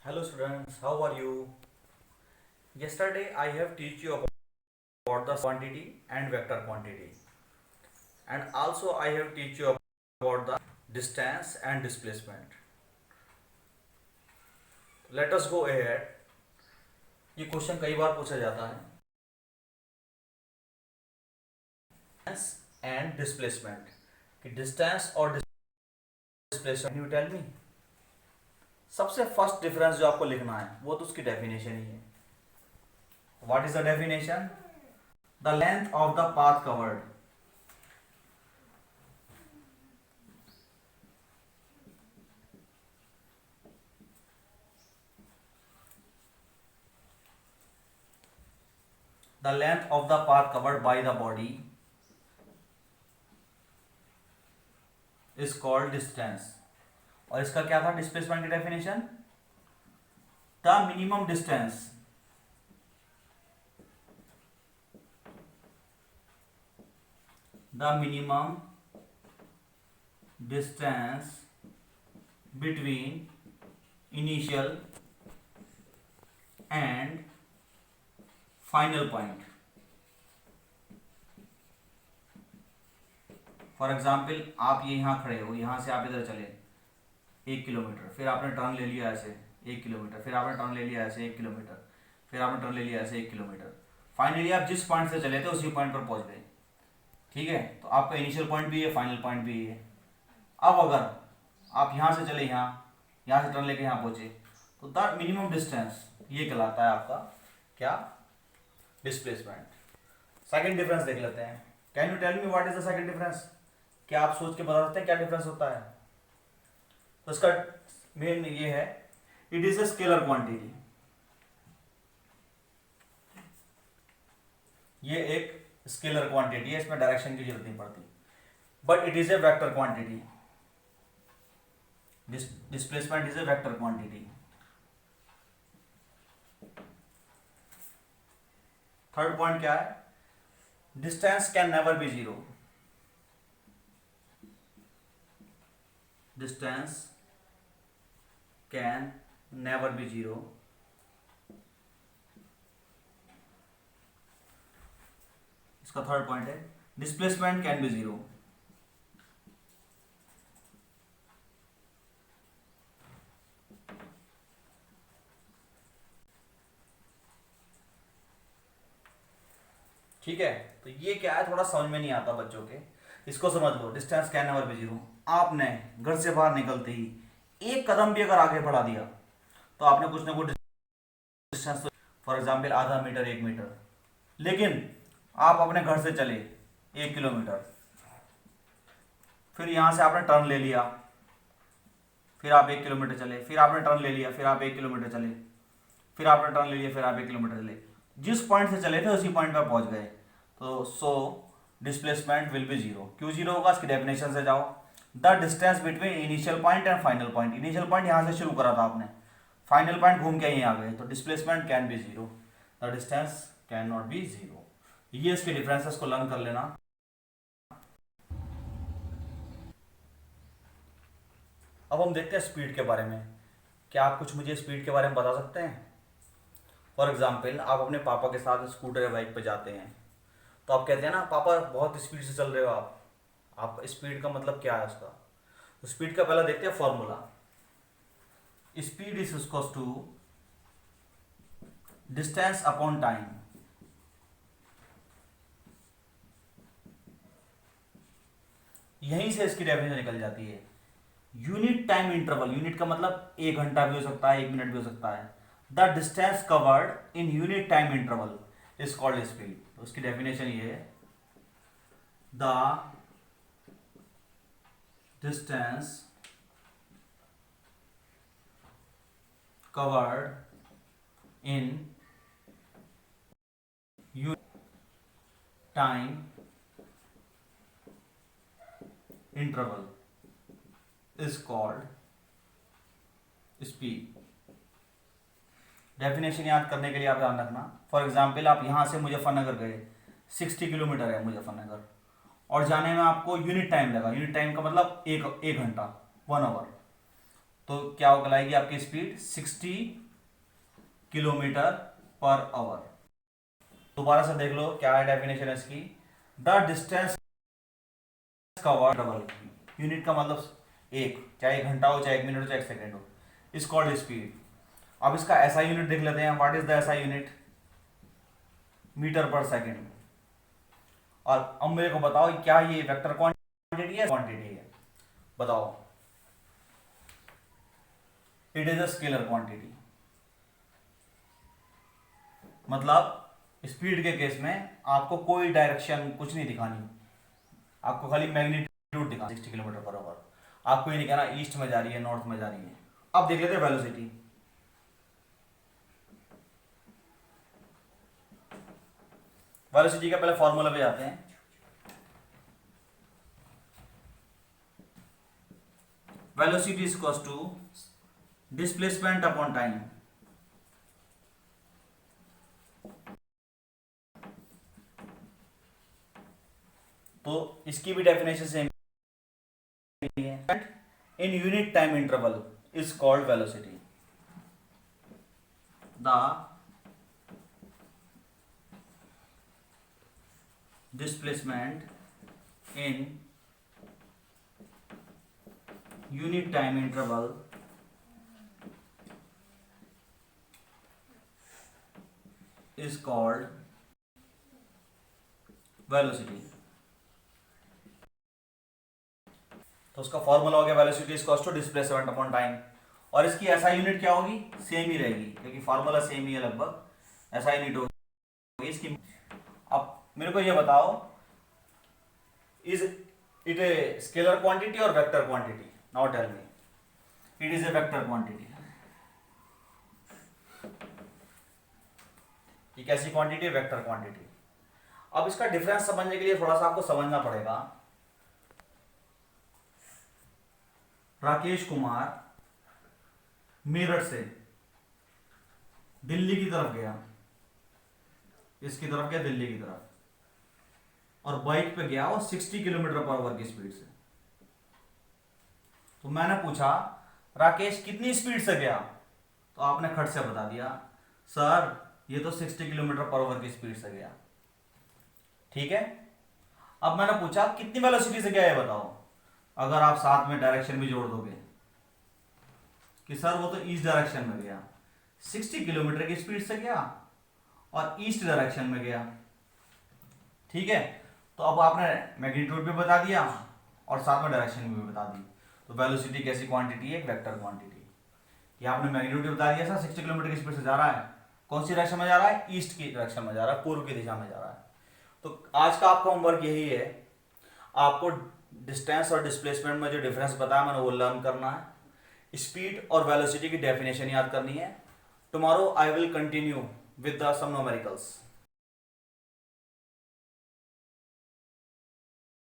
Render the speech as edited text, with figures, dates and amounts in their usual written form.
Hello students, how are you? Yesterday I have teach you about the quantity and vector quantity, and also I have teach you about the distance and displacement. Let us go ahead. ये question कई बार पूछा जाता है, distance and displacement, कि distance और displacement. Can you tell me? सबसे first difference जो आपको लिखना है वो तो उसकी डेफिनेशन ही है. What is the definition? The length of the path covered. The length of the path covered by the body is called distance. और इसका क्या था डिस्प्लेसमेंट की definition? The minimum distance between initial and final point. For example आप ये यहां खड़े हो, यहां से आप इधर चले 1 किलोमीटर, फिर आपने टर्न ले लिया ऐसे 1 किलोमीटर, फिर आपने टर्न ले लिया ऐसे 1 किलोमीटर, फिर आपने टर्न ले लिया ऐसे 1 किलोमीटर. फाइनली आप जिस पॉइंट से चले थे उसी पॉइंट पर पहुंच गए. ठीक है, तो आपका इनिशियल पॉइंट भी है, फाइनल पॉइंट भी है. अब अगर आप यहाँ से चले यहाँ से टर्न लेके यहाँ पहुंचे, तो द मिनिमम डिस्टेंस ये कहलाता है आपका क्या? डिस्प्लेसमेंट. सेकंड डिफरेंस देख लेते हैं. Can you tell me what is the second difference? क्या आप सोच के बता सकते हैं क्या डिफरेंस होता है? तो इसका मेन ये है, it is A scalar quantity. ये एक स्केलर क्वांटिटी है, इसमें डायरेक्शन की जरूरत नहीं पड़ती, but it is a vector quantity. Displacement is a vector quantity. Third point क्या है? Distance can never be zero. Distance can never be zero. इसका थर्ड पॉइंट है डिस्प्लेसमेंट कैन बी जीरो. ठीक है, तो ये क्या है, थोड़ा समझ में नहीं आता बच्चों के, इसको समझ लो. Distance can never be zero. आपने घर से बाहर निकलते ही एक कदम भी अगर आगे बढ़ा दिया तो आपने कुछ ना कुछ डिस्टेंस, फॉर एग्जाम्पल आधा मीटर 1 मीटर. लेकिन आप अपने घर से चले 1 किलोमीटर, फिर यहां से आपने टर्न ले लिया, फिर आप 1 किलोमीटर चले, फिर आपने टर्न ले लिया, फिर आप 1 किलोमीटर चले, फिर आपने टर्न ले लिया, फिर आप 1 किलोमीटर चले. जिस पॉइंट से चले थे उसी पॉइंट पर पहुंच गए, तो so displacement will be zero. क्यों जीरो होगा? इसकी डेफिनेशन से जाओ. The distance between initial point and final point. Initial point यहां से शुरू करा था आपने, फाइनल पॉइंट घूम के यहीं आ गए, तो displacement can be zero. The distance can not be zero. ये इसके डिफरेंसेस को लर्न कर लेना. अब हम देखते हैं स्पीड के बारे में. क्या आप कुछ मुझे स्पीड के बारे में बता सकते हैं? फॉर एग्जाम्पल आप अपने पापा के साथ स्कूटर या बाइक पे जाते हैं, तो आप कहते हैं ना पापा बहुत स्पीड से चल रहे हो आप स्पीड का मतलब क्या है उसका? तो स्पीड का पहला देखते हैं formula. Speed is equal to distance upon time. यहीं से इसकी डेफिनेशन निकल जाती है. यूनिट टाइम इंटरवल, यूनिट का मतलब 1 घंटा भी हो सकता है, 1 मिनट भी हो सकता है. The distance covered in unit time interval is called speed. तो उसकी डेफिनेशन ये है, the distance covered in unit time interval is called speed. Definition याद करने के लिए आप ध्यान रखना. फॉर एग्जाम्पल आप यहां से मुजफ्फरनगर गए, 60 किलोमीटर है मुजफ्फरनगर, और जाने में आपको यूनिट टाइम लगा. यूनिट टाइम का मतलब एक घंटा, 1 आवर. तो क्या हो कहलाएगी आपकी स्पीड 60 किलोमीटर पर आवर। दोबारा से देख लो क्या है डेफिनेशन है इसकी। The distance covered double, unit का मतलब एक, चाहे एक घंटा हो, चाहे एक मिनट हो, चाहे एक सेकेंड हो, इज कॉल्ड स्पीड। अब इसका एसआई यूनिट देख लेते हैं। What is the SI unit? Metre per second. और अब मेरे को बताओ क्या ये वेक्टर क्वांटिटी है, क्वांटिटी है? बताओ। It is a scalar quantity. मतलब स्पीड के केस में आपको कोई डायरेक्शन कुछ नहीं दिखानी, आपको खाली मैग्नीट्यूड दिखाना 60 किलोमीटर पर आवर। आपको ये नहीं कहना ईस्ट में जा रही है, नॉर्थ में जा रही है। अब देख लेते हैं वेलोसिटी। वेलोसिटी का पहले फॉर्मूला पे जाते हैं। Velocity is equal to displacement upon time. तो इसकी भी डेफिनेशन सेम है। In unit time interval is called velocity. The displacement in unit time interval is called velocity। तो उसका फॉर्मूला हो गया velocity is equal to displacement upon time. और इसकी एसआई यूनिट क्या होगी? सेम ही रहेगी, क्योंकि फॉर्मूला सेम ही है लगभग। एसआई यूनिट होगी इसकी। अब मेरे को ये बताओ, is it a scalar quantity और vector quantity? Now tell me. It is a vector quantity. ये कैसी क्वांटिटी है? Vector quantity. अब इसका डिफरेंस समझने के लिए थोड़ा सा आपको समझना पड़ेगा। राकेश कुमार मेरठ से दिल्ली की तरफ गया, इसकी तरफ गया दिल्ली की तरफ, और बाइक पे गया वो 60 किलोमीटर पर आवर की स्पीड से। तो मैंने पूछा राकेश कितनी स्पीड से गया? तो आपने खट से बता दिया सर ये तो 60 किलोमीटर पर आवर की स्पीड से गया। ठीक है। अब मैंने पूछा कितनी वेलोसिटी से गया ये बताओ। अगर आप साथ में डायरेक्शन भी जोड़ दोगे कि सर वो तो ईस्ट डायरेक्शन में गया, 60 किलोमीटर की स्पीड से गया और ईस्ट डायरेक्शन में गया। ठीक है। तो अब आपने मैग्नीट्यूड भी बता दिया और साथ में डायरेक्शन भी बता दी। तो वेलोसिटी कैसी क्वांटिटी है? एक वेक्टर क्वांटिटी। ये आपने मैग्नीट्यूड बता दिया सर 60 किलोमीटर की स्पीड से जा रहा है। कौन सी डायरेक्शन में जा रहा है? ईस्ट की डायरेक्शन में जा रहा है, पूर्व की दिशा में जा रहा है। तो आज का आपका होमवर्क यही है, आपको डिस्टेंस और डिस्प्लेसमेंट में जो डिफरेंस बताया मैंने वो लर्न करना है। स्पीड और वेलोसिटी की डेफिनेशन याद करनी है। Tomorrow I will continue with the some numericals.